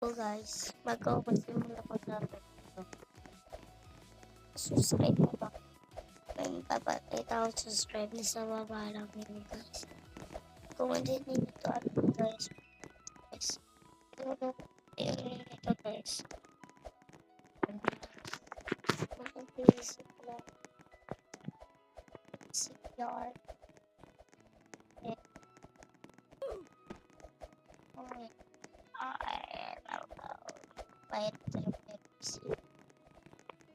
So guys, bago ako magsimula ko namin ito, subscribe mo ba? May papakita ako subscribe na sa baba lang yun guys. Kung hindi ninyo ito alam guys, ayun ito guys. Kung mag-iisip lang, CPR, bayad sa Pepsi.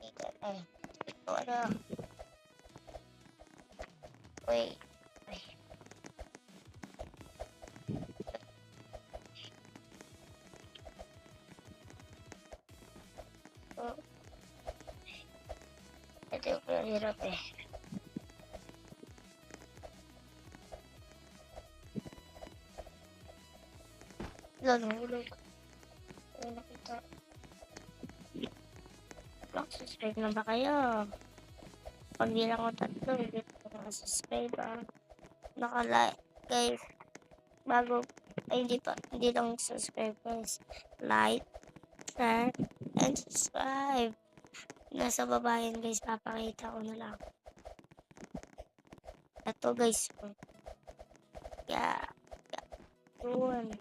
Ika na. Ito ano. Wait. Oh. Ito yung hirap eh. Nahulog. Ay nakita. Subscribe na ba kayo? Pag bilang ko 3, hindi ko nakasubscribe Naka-like guys. Bago, ay hindi lang subscribe guys. Like, share, and subscribe. Nasa baba yan guys, papakita ko na lang. Ito guys. Yeah. Yun.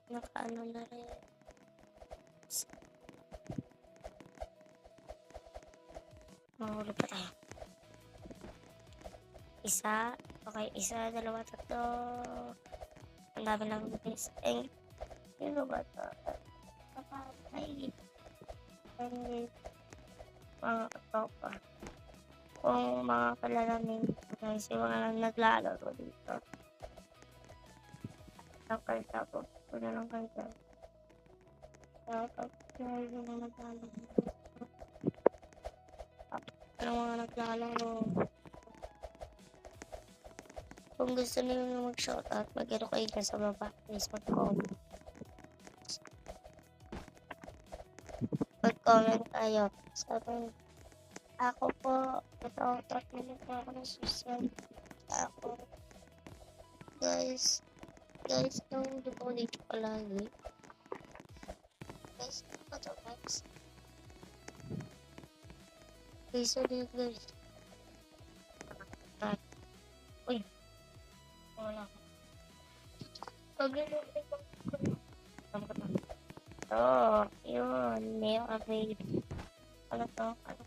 Nakaano na rin. Mahulog pa tayo. Isa. Okay, isa, dalawa, tatlo. Ang dami lang guys. Eh, sino ba ito? Ay, mga katopa. Kung mga kalalamin guys, yung mga naglalaro dito. Ang karta po. Kuna lang karta. Tapos, yung mga naglalaro. Ang mga naglalaro. Kung gusto niyo mag-shoutout, mag-iro kayo dyan sa baba. Please mag-comment. Mag-comment kayo. Sabi, ako po, shoutout nyo po ako ng social. Ako, guys, nung po dito palagi. Guys, ano to guys? Guys, ano yun guys? Uy, wala ko. Oh, yun, mail available. Ano to? Ano?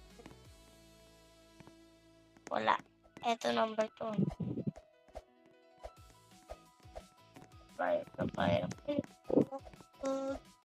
Wala. Eto number 2. Bye.